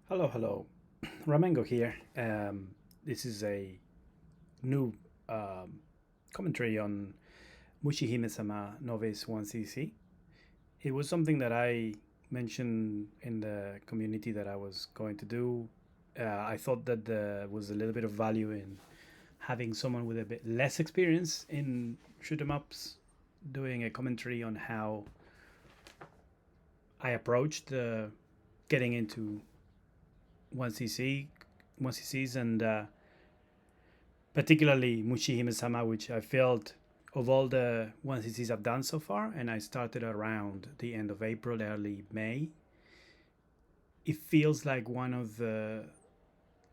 Hello, hello. Ramengo here. This is a new commentary on Mushihimesama Novice 1cc. It was something that I mentioned in the community that I was going to do. I thought that there was a little bit of value in having someone with a bit less experience in shoot 'em ups doing a commentary on how I approached getting into 1cc 1cc's and particularly Mushihimesama, which I felt of all the 1cc's I've done so far, and I started around the end of April, early May. It feels like one of the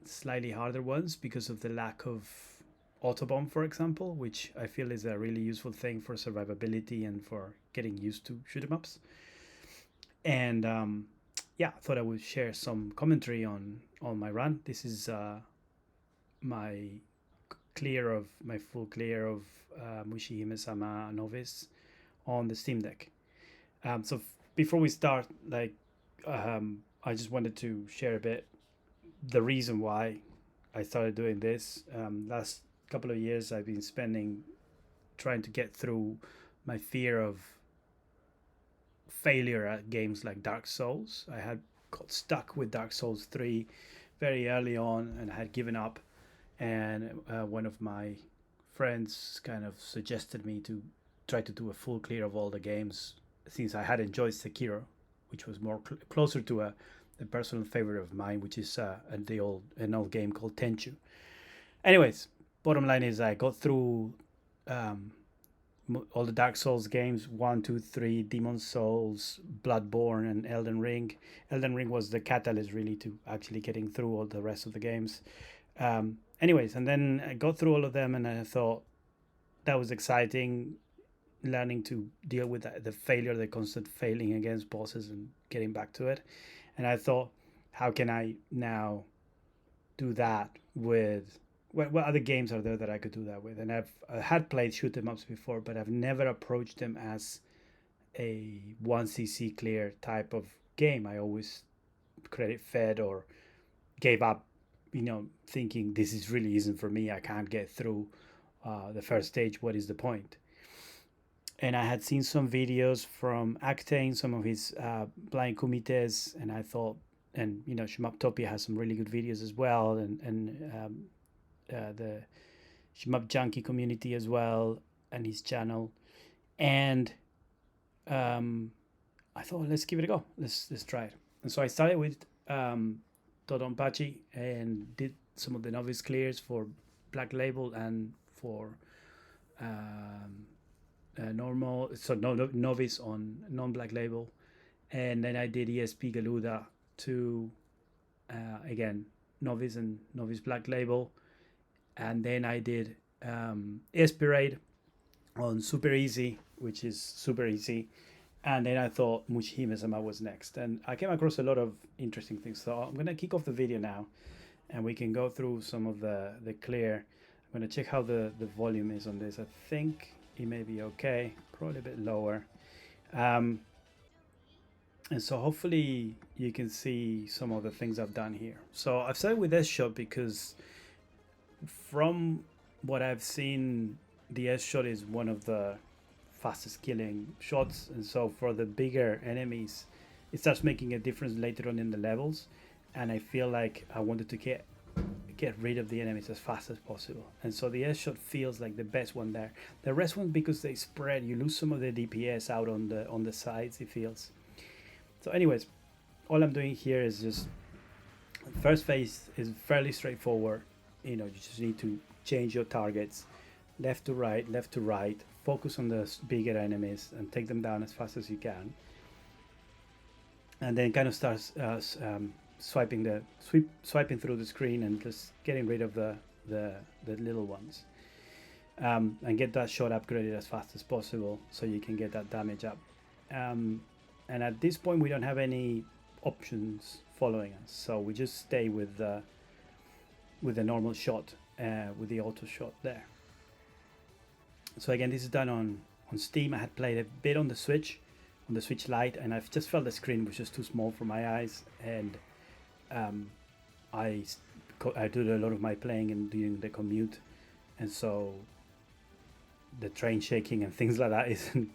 slightly harder ones because of the lack of autobomb, for example, which I feel is a really useful thing for survivability and for getting used to shoot 'em ups. And yeah, I thought I would share some commentary on my run. This is my my full clear of Mushihimesama Novice on the Steamdeck. Before we start, I just wanted to share a bit the reason why I started doing this. Last couple of years, I've been spending trying to get through my fear of failure at games like Dark Souls. I had got stuck with Dark Souls 3 very early on and I had given up. And one of my friends kind of suggested me to try to do a full clear of all the games since I had enjoyed Sekiro, which was more closer to a personal favorite of mine, which is an old game called Tenchu. Anyways, bottom line is I got through all the Dark Souls games 1, 2, 3, Demon Souls, Bloodborne, and Elden Ring. Elden Ring was the catalyst really to actually getting through all the rest of the games. Anyways, and then I got through all of them and I thought that was exciting, learning to deal with the failure, the constant failing against bosses and getting back to it. And I thought, how can I now do that with what other games are there that I could do that with? And I had played shoot 'em ups before, but I've never approached them as a 1cc clear type of game. I always credit fed or gave up, thinking this is really isn't for me. I can't get through the first stage. What is the point? And I had seen some videos from Actane, some of his blind comités, and I thought, and Shemaptopia has some really good videos as well, and the Shemap Junkie community as well, and his channel. And I thought, let's give it a go. Let's try it. And so I started with Dodonpachi and did some of the novice clears for Black Label and for normal, so no novice on non-Black Label. And then I did ESP Galuda to again novice and novice Black Label. And then I did Espirade on Super Easy, which is super easy. And then I thought Mushihime-sama was next. And I came across a lot of interesting things. So I'm going to kick off the video now and we can go through some of the clear. I'm going to check how the volume is on this. I think it may be okay, probably a bit lower. And so hopefully you can see some of the things I've done here. So I've started with S shot because from what I've seen, the S shot is one of the fastest killing shots, and so for the bigger enemies it starts making a difference later on in the levels, and I feel like I wanted to get rid of the enemies as fast as possible, and so the S shot feels like the best one there. The rest one, because they spread, you lose some of the DPS out on the sides, it feels. So anyways, all I'm doing here is just first phase is fairly straightforward. You just need to change your targets left to right, focus on the bigger enemies and take them down as fast as you can, and then kind of start swiping through the screen and just getting rid of the little ones, and get that shot upgraded as fast as possible so you can get that damage up. And at this point we don't have any options following us, so we just stay with the normal shot, with the auto shot there. So again, this is done on Steam. I had played a bit on the Switch Lite, and I've just felt the screen was just too small for my eyes, and I do a lot of my playing and doing the commute, and so the train shaking and things like that isn't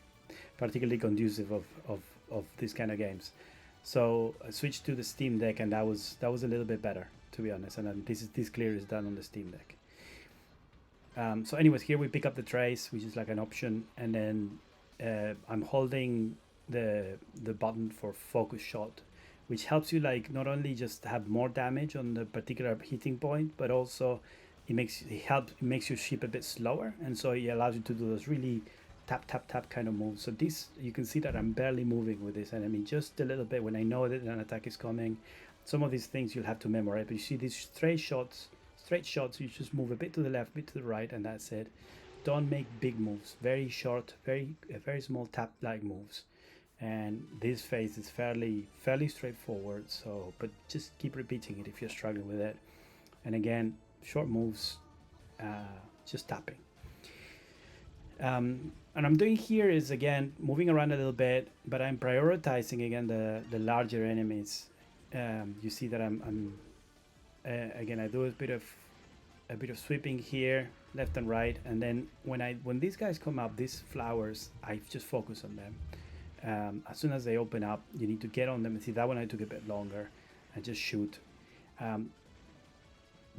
particularly conducive of these kind of games. So I switched to the Steam Deck, and that was a little bit better, to be honest. And then this clear is done on the Steam Deck. So anyways, here we pick up the trace, which is like an option, and then I'm holding the button for focus shot, which helps you like not only just have more damage on the particular hitting point, but also it makes you ship a bit slower, and so it allows you to do those really tap tap tap kind of moves. So this, you can see that I'm barely moving with this enemy, just a little bit when I know that an attack is coming. Some of these things you'll have to memorize, but you see these straight shots, you just move a bit to the left, a bit to the right, and that's it. Don't make big moves, very short, very small tap like moves. And this phase is fairly straightforward, so but just keep repeating it if you're struggling with it. And again, short moves, just tapping. And I'm doing here is again moving around a little bit, but I'm prioritizing again the larger enemies. You see that I'm again, I do a bit of sweeping here, left and right, and then when these guys come up, these flowers, I just focus on them. As soon as they open up, you need to get on them, and see that one I took a bit longer, and just shoot.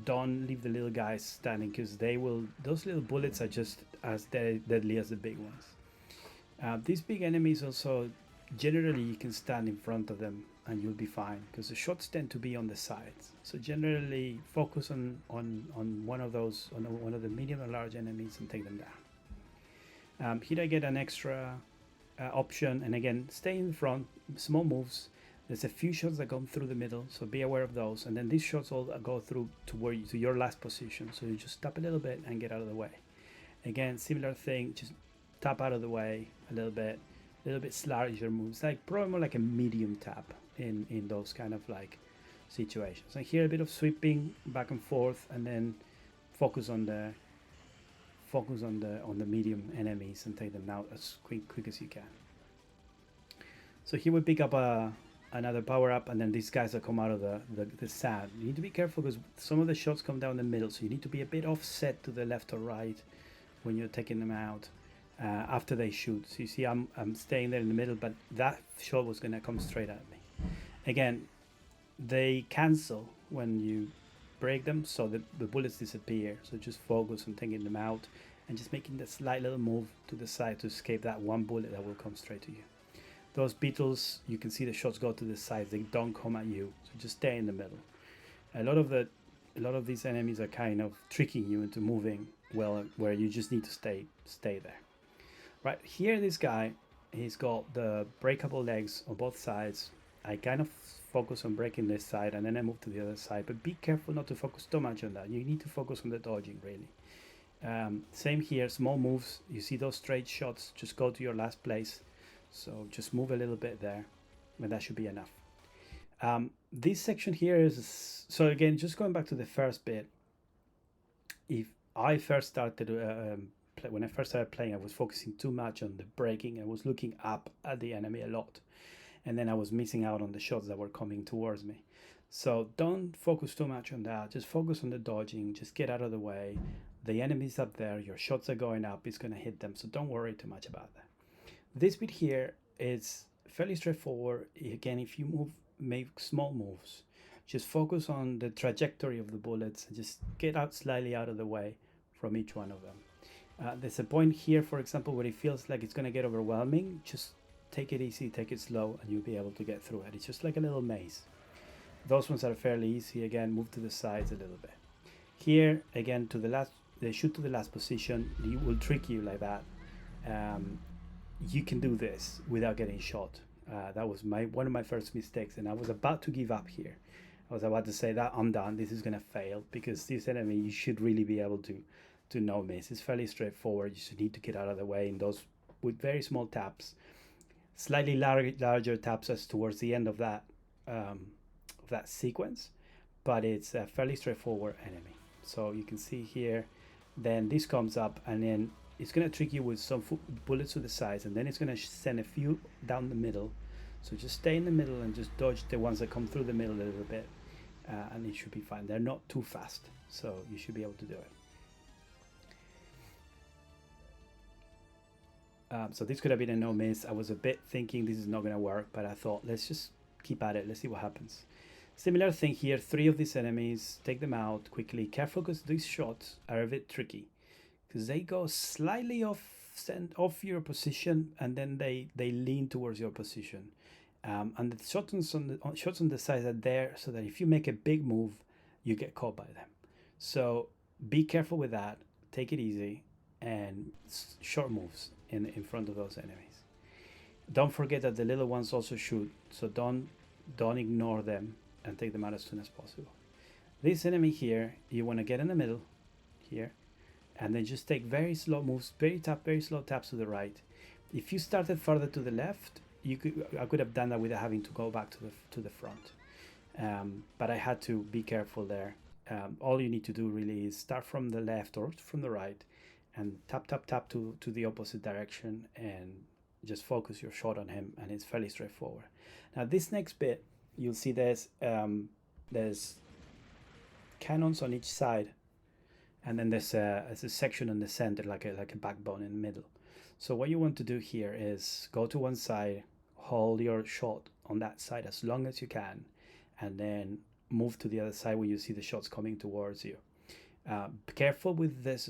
Don't leave the little guys standing, because those little bullets are just as deadly as the big ones. These big enemies also, generally you can stand in front of them and you'll be fine, because the shots tend to be on the sides. So generally focus on one of those, on one of the medium or large enemies, and take them down. Here I get an extra option, and again, stay in front, small moves. There's a few shots that come through the middle, so be aware of those. And then these shots all go through to your last position, so you just tap a little bit and get out of the way. Again, similar thing, just tap out of the way a little bit larger moves, like probably more like a medium tap in those kind of like situations. And here a bit of sweeping back and forth, and then focus on the medium enemies and take them out as quick as you can. So here we pick up another power up, and then these guys that come out of the sand. You need to be careful, because some of the shots come down the middle, so you need to be a bit offset to the left or right when you're taking them out after they shoot. So you see I'm staying there in the middle, but that shot was going to come straight at me. Again, they cancel when you break them, so the bullets disappear. So just focus on taking them out and just making the slight little move to the side to escape that one bullet that will come straight to you. Those beetles, you can see the shots go to the sides, they don't come at you, so just stay in the middle. A lot of these enemies are kind of tricking you into moving well, where you just need to stay there. Right here, this guy, he's got the breakable legs on both sides. I kind of focus on breaking this side, and then I move to the other side, but be careful not to focus too much on that. You need to focus on the dodging, really. Same here, small moves. You see those straight shots, just go to your last place. So just move a little bit there, and that should be enough. This section here is, so again, just going back to the first bit. If I first started, when I first started playing, I was focusing too much on the breaking. I was looking up at the enemy a lot, and then I was missing out on the shots that were coming towards me. So don't focus too much on that. Just focus on the dodging. Just get out of the way. The enemy's up there. Your shots are going up. It's going to hit them. So don't worry too much about that. This bit here is fairly straightforward. Again, if you make small moves, just focus on the trajectory of the bullets and just get out slightly out of the way from each one of them. There's a point here, for example, where it feels like it's going to get overwhelming. Just take it easy, take it slow, and you'll be able to get through it. It's just like a little maze. Those ones are fairly easy. Again, move to the sides a little bit. Here, again, they shoot to the last position. It will trick you like that. You can do this without getting shot. That was one of my first mistakes, and I was about to give up here. I was about to say that I'm done, this is gonna fail, because this enemy, you should really be able to no miss. It's fairly straightforward. You just need to get out of the way in those with very small taps, slightly larger taps as towards the end of that sequence, but it's a fairly straightforward enemy. So you can see here, then this comes up, and then it's going to trick you with some bullets to the sides, and then it's going to send a few down the middle. So just stay in the middle and just dodge the ones that come through the middle a little bit. and it should be fine. They're not too fast, so you should be able to do it. So this could have been a no miss. I was a bit thinking this is not going to work, but I thought let's just keep at it. Let's see what happens. Similar thing here, 3 of these enemies, take them out quickly. Careful, because these shots are a bit tricky, because they go slightly off your position, and then they lean towards your position. And the shots on the sides are there so that if you make a big move, you get caught by them. So be careful with that. Take it easy, and short moves in front of those enemies. Don't forget that the little ones also shoot, so don't ignore them and take them out as soon as possible. This enemy here, you want to get in the middle here, and then just take very slow moves, very slow taps to the right. If you started further to the left, I could have done that without having to go back to the front, but I had to be careful there. All you need to do really is start from the left or from the right, and tap to the opposite direction, and just focus your shot on him, and it's fairly straightforward. Now this next bit, you'll see there's cannons on each side, and then there's a section in the center, like a backbone in the middle. So what you want to do here is go to one side, hold your shot on that side as long as you can, and then move to the other side when you see the shots coming towards you. Be careful with this,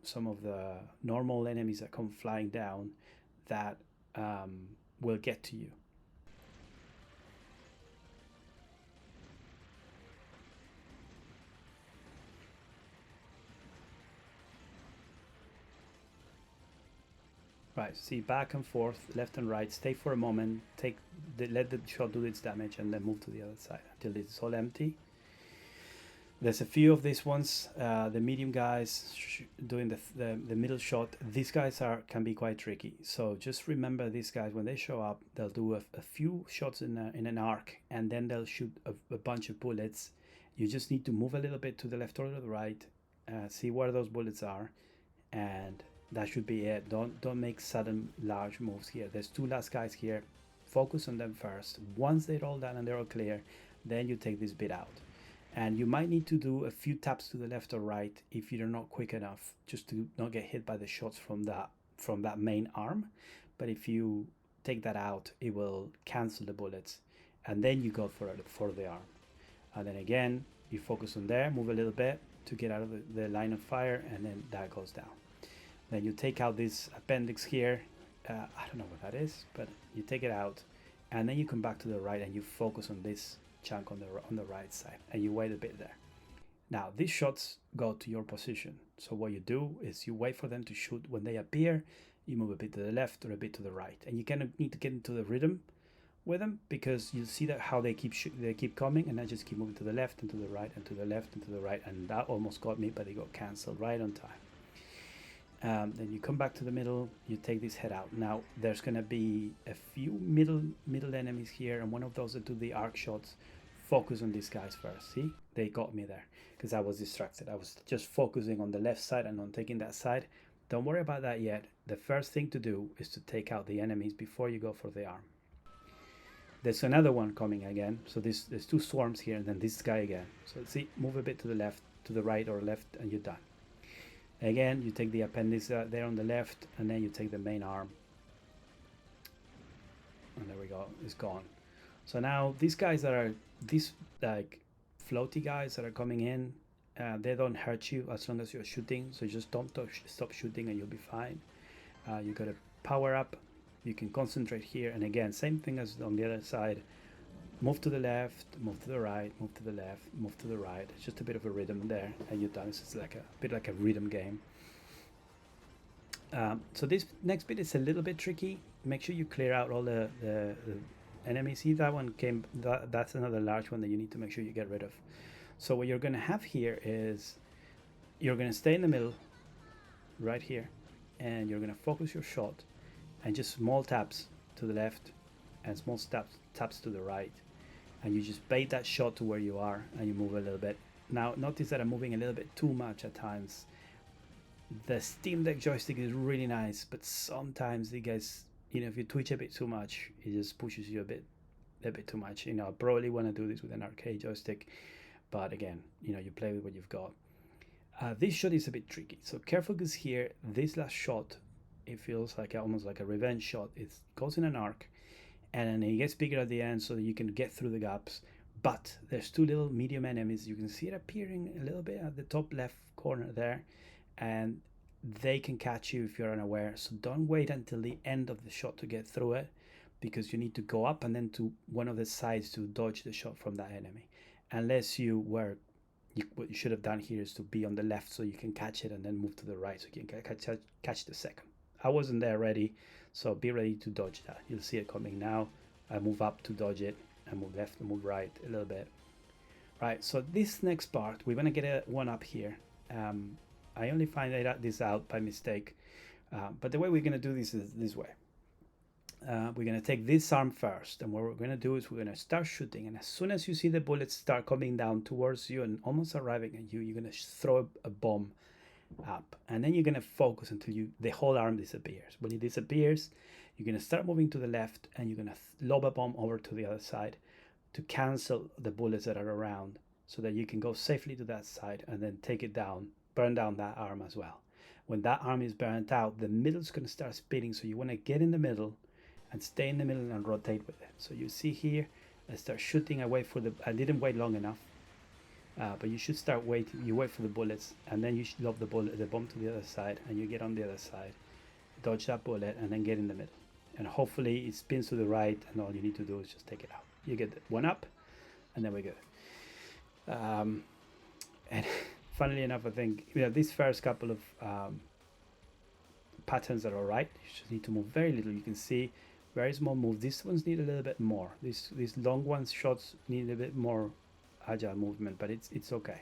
some of the normal enemies that come flying down that will get to you. Right, see, back and forth, left and right, stay for a moment, let the shot do its damage, and then move to the other side until it's all empty. There's a few of these ones, the medium guys doing the middle shot. These guys can be quite tricky, so just remember these guys, when they show up, they'll do a few shots in an arc, and then they'll shoot a bunch of bullets. You just need to move a little bit to the left or to the right, see where those bullets are, and that should be it. Don't make sudden large moves here. There's 2 last guys here. Focus on them first. Once they're all done and they're all clear, then you take this bit out. And you might need to do a few taps to the left or right if you're not quick enough, just to not get hit by the shots from that main arm. But if you take that out, it will cancel the bullets, and then you go for the arm. And then again, you focus on there, move a little bit to get out of the line of fire, and then that goes down. Then you take out this appendix here. I don't know what that is, but you take it out, and then you come back to the right and you focus on this chunk on the right side, and you wait a bit there. Now these shots go to your position, so what you do is you wait for them to shoot. When they appear, you move a bit to the left or a bit to the right, and you kind of need to get into the rhythm with them, because you see that how they keep coming, and I just keep moving to the left and to the right and to the left and to the right, and that almost got me, but it got cancelled right on time. Then you come back to the middle, you take this head out. Now there's going to be a few middle enemies here, and one of those that do the arc shots. Focus on these guys first. See, they got me there because I was distracted. I was just focusing on the left side and on taking that side. Don't worry about that yet. The first thing to do is to take out the enemies before you go for the arm. There's another one coming again, so there's 2 swarms here, and then this guy again. So see, move a bit to the left, to the right or left, and you're done. Again, you take the appendix there on the left, and then you take the main arm, and there we go, it's gone. So now these guys these like floaty guys that are coming in, they don't hurt you as long as you're shooting, so just don't stop shooting and you'll be fine. You gotta power up, you can concentrate here, and again, same thing as on the other side. Move to the left, move to the right, move to the left, move to the right. It's just a bit of a rhythm there, and you're done. It's like a bit like a rhythm game. So this next bit is a little bit tricky. Make sure you clear out all the enemies. See, that one came. That's another large one that you need to make sure you get rid of. So what you're going to have here is you're going to stay in the middle, right here, and you're going to focus your shot, and just small taps to the left and small taps to the right. And you just bait that shot to where you are, and you move a little bit. Now notice that I'm moving a little bit too much at times. The Steamdeck joystick is really nice, but sometimes it gets, if you twitch a bit too much, it just pushes you a bit too much. I probably want to do this with an arcade joystick, but again, you know, you play with what you've got. This shot is a bit tricky, so careful, because here, this last shot, it feels like almost like a revenge shot. It goes in an arc, and then it gets bigger at the end so that you can get through the gaps. But there's two little medium enemies. You can see it appearing a little bit at the top left corner there, and they can catch you if you're unaware. So don't wait until the end of the shot to get through it, because you need to go up and then to one of the sides to dodge the shot from that enemy. Unless you were, what you should have done here is to be on the left so you can catch it and then move to the right so you can catch the second. I wasn't there ready, so be ready to dodge that. You'll see it coming now. I move up to dodge it, I move left, I move right a little bit. Right, so this next part, we're gonna get a one up here. I only find this out by mistake, but the way we're gonna do this is this way. We're going to take this arm first, and what we're going to do is we're going to start shooting, and as soon as you see the bullets start coming down towards you and almost arriving at you, you're going to throw a bomb up, and then you're going to focus until the whole arm disappears. When it disappears, you're going to start moving to the left, and you're going to lob a bomb over to the other side to cancel the bullets that are around, so that you can go safely to that side and then take it down, burn down that arm as well. When that arm is burnt out, the middle's going to start spinning, so you want to get in the middle and stay in the middle and rotate with it. So you see here, I start shooting. I didn't wait long enough, but you should start waiting. You wait for the bullets, and then you should lob the bomb to the other side, and you get on the other side, dodge that bullet, and then get in the middle. And hopefully it spins to the right, and all you need to do is just take it out. You get one up, and then we're good. And funnily enough, I think, you know, these first couple of patterns are all right. You just need to move very little. You can see very small move. These ones need a little bit more. These long ones shots need a bit more agile movement, but it's okay.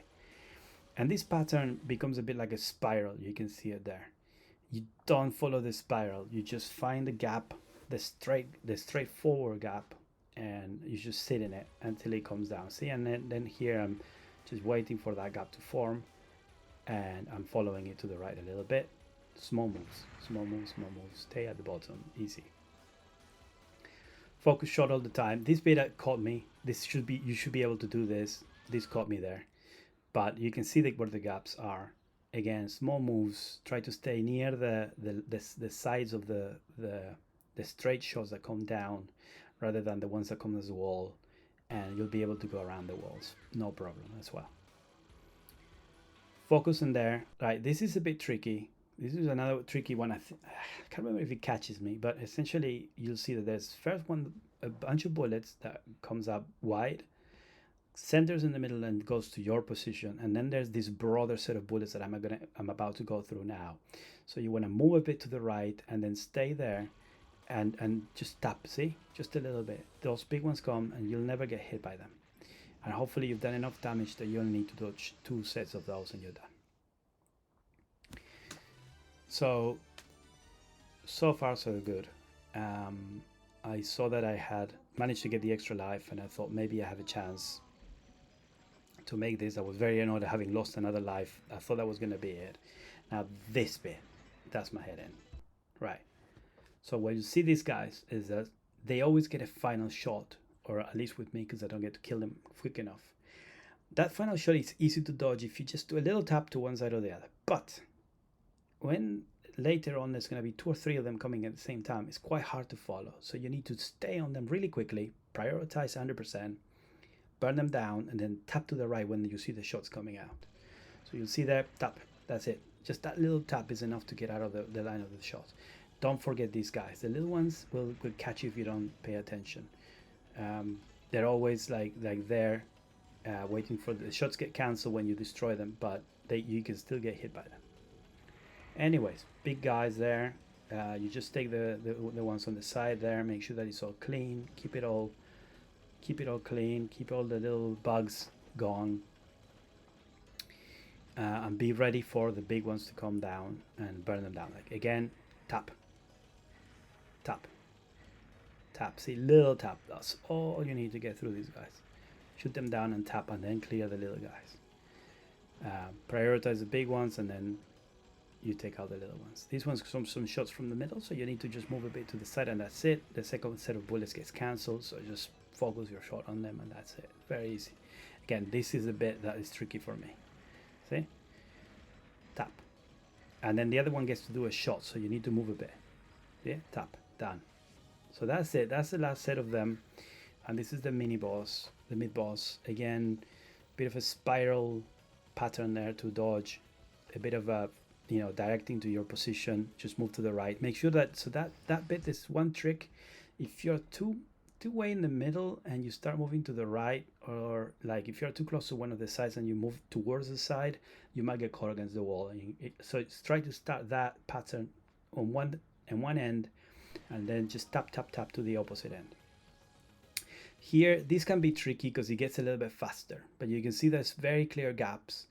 And this pattern becomes a bit like a spiral. You can see it there. You don't follow the spiral. You just find the gap, the straightforward gap, and you just sit in it until it comes down. See, and then here I'm just waiting for that gap to form, and I'm following it to the right a little bit. Small moves, small moves, small moves. Stay at the bottom, easy. Focus shot all the time. This bit caught me. You should be able to do this. This caught me there, but you can see where the gaps are. Again, small moves. Try to stay near the sides of the straight shots that come down, rather than the ones that come as a wall, and you'll be able to go around the walls, no problem as well. Focus in there. Right, this is a bit tricky. This is another tricky one. I can't remember if it catches me, but essentially you'll see that there's first one, a bunch of bullets that comes up wide, centers in the middle and goes to your position, and then there's this broader set of bullets that I'm about to go through now. So you want to move a bit to the right and then stay there, and just tap. See, just a little bit. Those big ones come, and you'll never get hit by them. And hopefully you've done enough damage that you only need to dodge 2 sets of those, and you're done. So far so good. I saw that I had managed to get the extra life, and I thought maybe I have a chance to make this. I was very annoyed at having lost another life. I thought that was going to be it. Now this bit, that's my head in. Right. So when you see these guys, is that they always get a final shot, or at least with me, because I don't get to kill them quick enough. That final shot is easy to dodge if you just do a little tap to one side or the other. But when later on there's going to be 2 or 3 of them coming at the same time, it's quite hard to follow. So you need to stay on them really quickly, prioritize 100%, burn them down, and then tap to the right when you see the shots coming out. So you'll see there, tap, that's it. Just that little tap is enough to get out of the line of the shot. Don't forget these guys. The little ones will catch you if you don't pay attention. They're always like there, waiting for the shots get cancelled when you destroy them, but you can still get hit by them. Anyways, big guys there. You just take the ones on the side there. Make sure that it's all clean. Keep it all clean. Keep all the little bugs gone. And be ready for the big ones to come down and burn them down. Like again, tap, tap, tap. See, little tap. That's all you need to get through these guys. Shoot them down and tap, and then clear the little guys. Prioritize the big ones, and then you take out the little ones. These ones some shots from the middle, so you need to just move a bit to the side, and that's it. The second set of bullets gets cancelled, so just focus your shot on them, and that's it. Very easy. Again, this is the bit that is tricky for me. See? Tap. And then the other one gets to do a shot, so you need to move a bit. Yeah, tap, done. So that's it. That's the last set of them. And this is the mini boss, the mid boss. Again, bit of a spiral pattern there to dodge. A bit of a, you know, directing to your position. Just move to the right. Make sure that, so that bit is one trick. If you're too way in the middle and you start moving to the right, or like if you're too close to one of the sides and you move towards the side, you might get caught against the wall. So try to start that pattern on one end, and then just tap tap tap to the opposite end. Here this can be tricky because it gets a little bit faster, but you can see there's very clear gaps.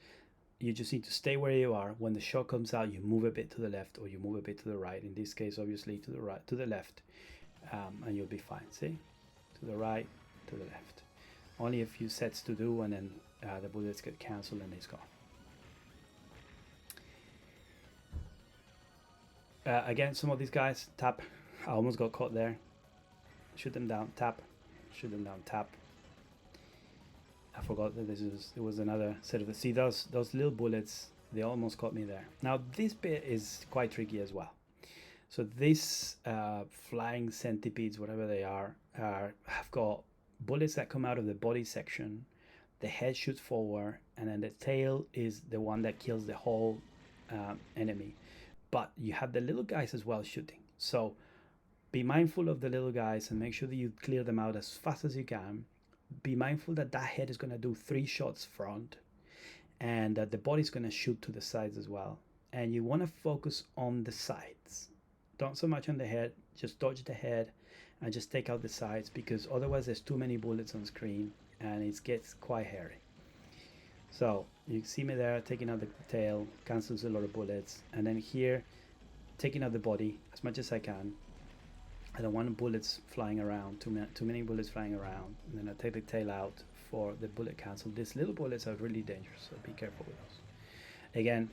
You just need to stay where you are. When the shot comes out, you move a bit to the left or you move a bit to the right. In this case, obviously to the right, to the left, and you'll be fine. See, to the right, to the left. Only a few sets to do, and then the bullets get cancelled and it's gone. Again, some of these guys, tap. I almost got caught there. Shoot them down, tap. Shoot them down, tap. I forgot that there was another set of the, see those little bullets, they almost caught me there. Now this bit is quite tricky as well. So these flying centipedes, whatever they are, have got bullets that come out of the body section. The head shoots forward, and then the tail is the one that kills the whole enemy. But you have the little guys as well shooting. So be mindful of the little guys and make sure that you clear them out as fast as you can. Be mindful that that head is going to do 3 shots front, and that the body's going to shoot to the sides as well. And you want to focus on the sides. Don't so much on the head, just dodge the head and just take out the sides, because otherwise there's too many bullets on screen and it gets quite hairy. So you see me there taking out the tail, cancels a lot of bullets, and then here taking out the body as much as I can. I don't want bullets flying around, too many bullets flying around. And then I take the tail out for the bullet cancel. These little bullets are really dangerous, so be careful with those. Again,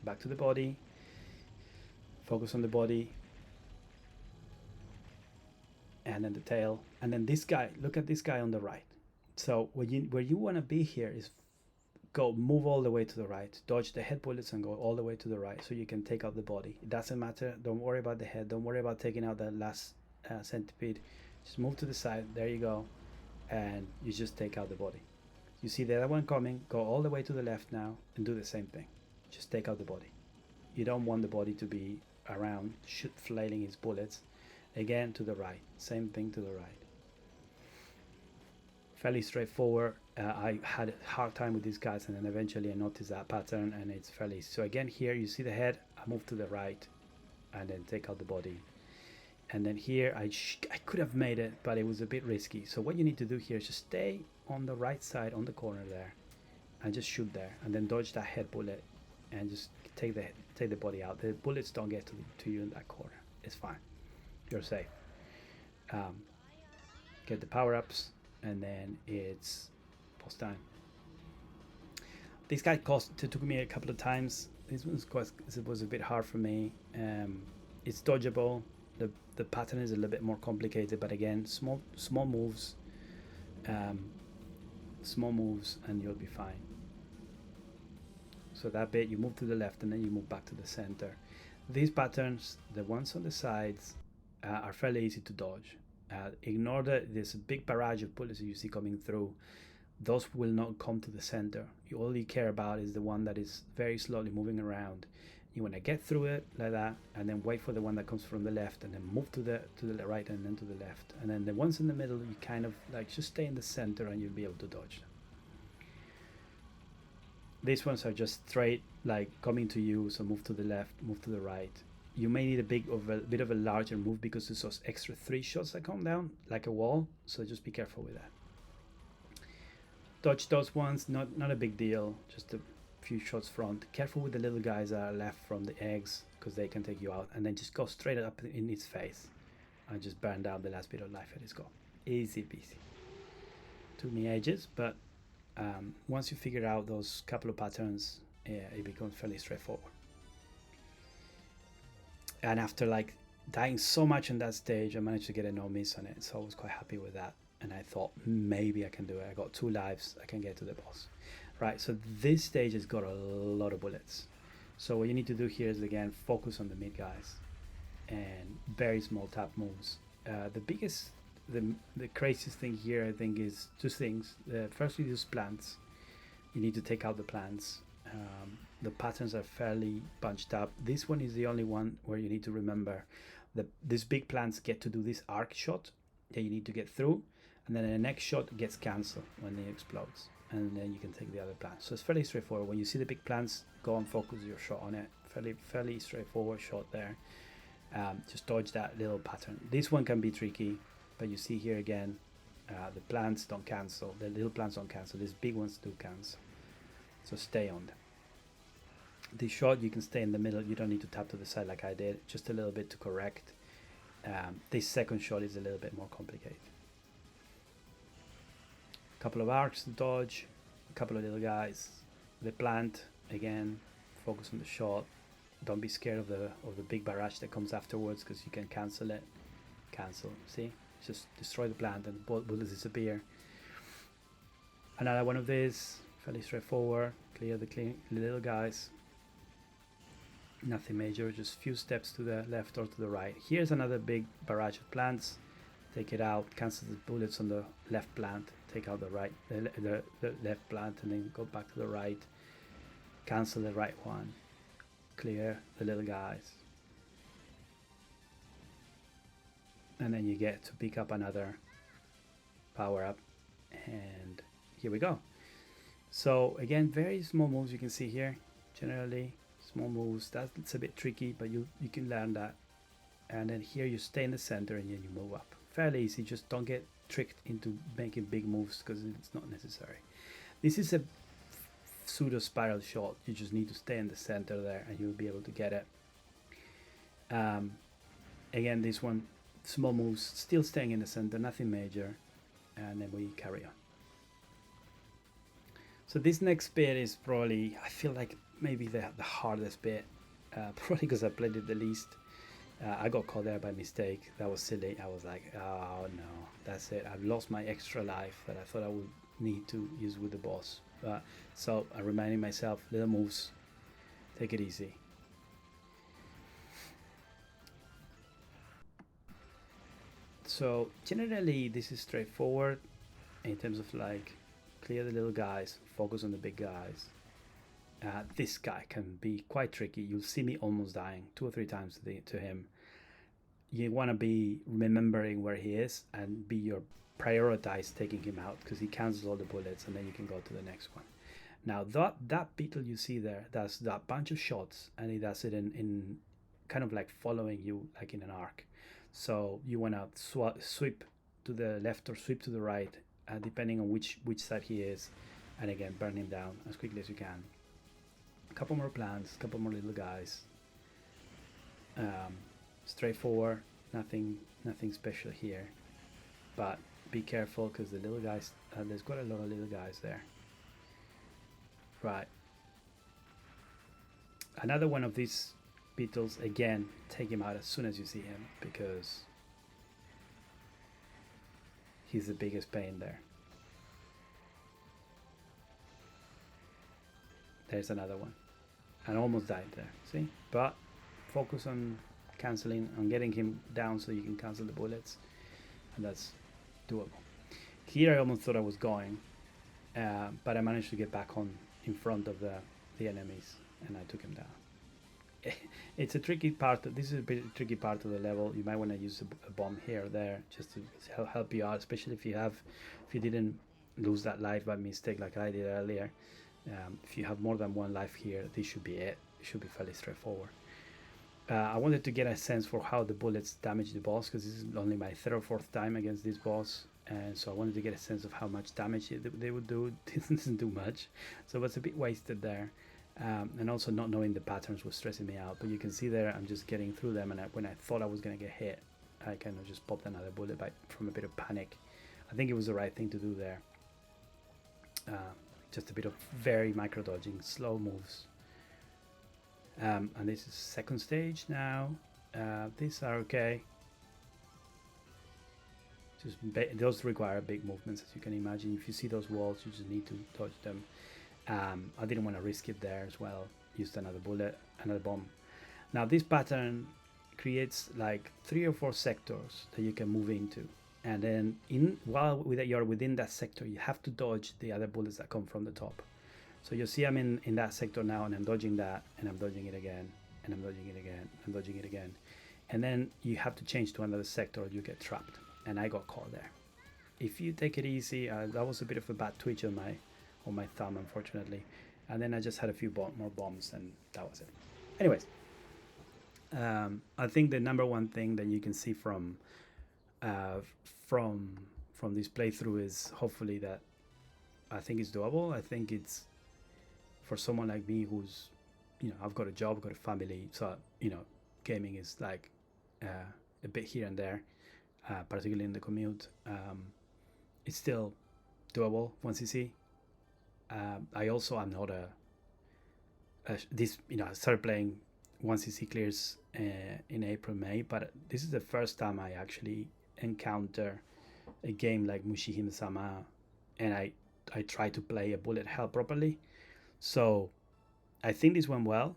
back to the body, focus on the body, and then the tail, and then this guy. Look at this guy on the right. So where you want to be here is move all the way to the right, dodge the head bullets and go all the way to the right, so you can take out the body. It doesn't matter. Don't worry about the head. Don't worry about taking out the last centipede. Just move to the side. There you go, and you just take out the body. You see the other one coming. Go all the way to the left now and do the same thing. Just take out the body. You don't want the body to be around flailing his bullets. Again, to the right. Same thing to the right. Fairly straightforward. I had a hard time with these guys, and then eventually I noticed that pattern, and it's fairly. So again, here you see the head. I move to the right, and then take out the body. And then here I could have made it, but it was a bit risky. So what you need to do here is just stay on the right side, on the corner there, and just shoot there, and then dodge that head bullet, and just take the body out. The bullets don't get to you in that corner. It's fine. You're safe. Get the power-ups, and then it's boss time. This guy took me a couple of times. This was a bit hard for me. It's dodgeable. The pattern is a little bit more complicated, but again, small moves, and you'll be fine. So that bit, you move to the left and then you move back to the center. These patterns, the ones on the sides, are fairly easy to dodge. Ignore this big barrage of bullets that you see coming through. Those will not come to the center. All you care about is the one that is very slowly moving around. You want to get through it like that, and then wait for the one that comes from the left, and then move to the right and then to the left. And then the ones in the middle, you kind of like just stay in the center and you'll be able to dodge them. These ones are just straight, like coming to you, so move to the left, move to the right. You may need a bit of a larger move because there's those extra 3 shots that come down like a wall, so just be careful with that. Dodge those ones, not a big deal, just a few shots front. Careful with the little guys that are left from the eggs, because they can take you out, and then just go straight up in its face and just burn down the last bit of life at its go. Easy peasy. Took me ages, but once you figure out those couple of patterns, it becomes fairly straightforward. And after like dying so much on that stage, I managed to get a no miss on it, so I was quite happy with that. and I thought maybe I can do it. I got 2 lives, I can get to the boss. Right, so this stage has got a lot of bullets. So what you need to do here is, again, focus on the mid guys and very small tap moves. The craziest thing here, I think, is 2 things. First, you use plants. You need to take out the plants. The patterns are fairly bunched up. This one is the only one where you need to remember that these big plants get to do this arc shot that you need to get through, and then the next shot gets cancelled when it explodes, and then you can take the other plants. So it's fairly straightforward. When you see the big plants, go and focus your shot on it. Fairly straightforward shot there. Just dodge that little pattern. This one can be tricky, but you see here again, the plants don't cancel. The little plants don't cancel. These big ones do cancel. So stay on them. This shot, you can stay in the middle. You don't need to tap to the side like I did. Just a little bit to correct. This second shot is a little bit more complicated. A couple of arcs to dodge. A couple of little guys. The plant, again, focus on the shot. Don't be scared of the big barrage that comes afterwards, because you can cancel it. Cancel. See? Just destroy the plant and bullets disappear. Another one of these. Fairly straightforward. Clear the little guys. Nothing major, just few steps to the left or to the right. Here's another big barrage of plants. Take it out, cancel the bullets on the left plant, take out the left plant, and then go back to the right. Cancel the right one. Clear the little guys. And then you get to pick up another power up, and here we go. So again, very small moves you can see here. Generally small moves. That's a bit tricky, but you can learn that. And then here you stay in the center and then you move up. Fairly easy. Just don't get tricked into making big moves, because it's not necessary. This is a pseudo spiral shot. You just need to stay in the center there and you'll be able to get it. Again, this one, small moves, still staying in the center, nothing major, and then we carry on. So this next bit is probably, I feel like, maybe the hardest bit, probably because I played it the least. I got caught there by mistake. That was silly. I was like, oh no, that's it. I've lost my extra life that I thought I would need to use with the boss. So I'm reminding myself, little moves, take it easy. So generally this is straightforward in terms of like, clear the little guys, focus on the big guys. This guy can be quite tricky. You'll see me almost dying 2 or 3 times to him. You want to be remembering where he is and prioritize taking him out, because he cancels all the bullets and then you can go to the next one. Now that beetle you see there does that bunch of shots, and he does it in kind of like following you, like in an arc. So you want to sweep to the left or sweep to the right, depending on which side he is, and again burn him down as quickly as you can. A couple more plants, a couple more little guys. Straightforward, nothing special here, but be careful because the little guys, there's quite a lot of little guys there. Right, another one of these beetles, again, take him out as soon as you see him, because he's the biggest pain there. There's another one. And almost died there, see? But focus on cancelling, on getting him down so you can cancel the bullets, and that's doable. Here I almost thought I was going, but I managed to get back on in front of the enemies, and I took him down. It's a tricky part. This is a bit tricky part of the level. You might want to use a bomb here or there just to help you out, especially if you didn't lose that life by mistake like I did earlier. If you have more than 1 life here, this should be it. It should be fairly straightforward. I wanted to get a sense for how the bullets damage the boss, because this is only my 3rd or 4th time against this boss, and so I wanted to get a sense of how much damage they would do. It doesn't do much, so it's a bit wasted there. And also not knowing the patterns was stressing me out, but you can see there I'm just getting through them, and when I thought I was going to get hit, I kind of just popped another bullet from a bit of panic. I think it was the right thing to do there. Just a bit of very micro dodging, slow moves. And this is 2nd stage now. These are okay. Those require big movements, as you can imagine. If you see those walls, you just need to dodge them. I didn't want to risk it there as well. Used another bullet, another bomb. Now this pattern creates like 3 or 4 sectors that you can move into, and then while you're within that sector, you have to dodge the other bullets that come from the top. So you see I'm in that sector now, and I'm dodging that, and I'm dodging it again, and I'm dodging it again, and dodging it again. And then you have to change to another sector or you get trapped, and I got caught there. If you take it easy, that was a bit of a bad twitch on my thumb, unfortunately. And then I just had a few more bombs, and that was it. Anyways, I think the number one thing that you can see from this playthrough is hopefully that I think it's doable. I think it's for someone like me who's, I've got a job, got a family, so gaming is like a bit here and there, particularly in the commute. It's still doable 1cc. I also am not I started playing 1cc clears in April, May, but this is the first time I actually encounter a game like Mushihimesama, and I try to play a bullet hell properly. So I think this went well,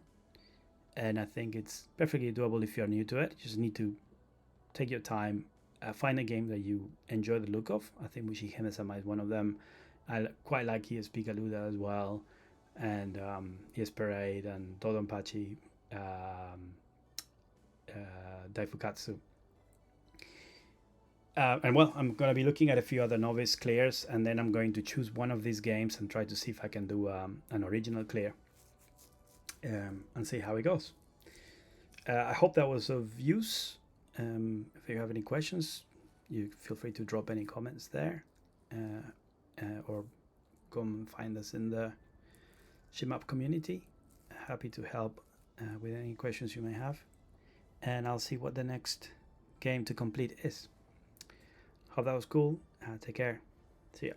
and I think it's perfectly doable if you're new to it. You just need to take your time, find a game that you enjoy the look of. I think Mushihimesama is one of them. I quite like ESP Galuda as well, and ES Parade and Dodonpachi, Daifukatsu. And well, I'm going to be looking at a few other novice clears, and then I'm going to choose one of these games and try to see if I can do an original clear and see how it goes. I hope that was of use. If you have any questions, you feel free to drop any comments there, or come and find us in the Shimap community. Happy to help with any questions you may have, and I'll see what the next game to complete is. Hope that was cool. Take care. See ya.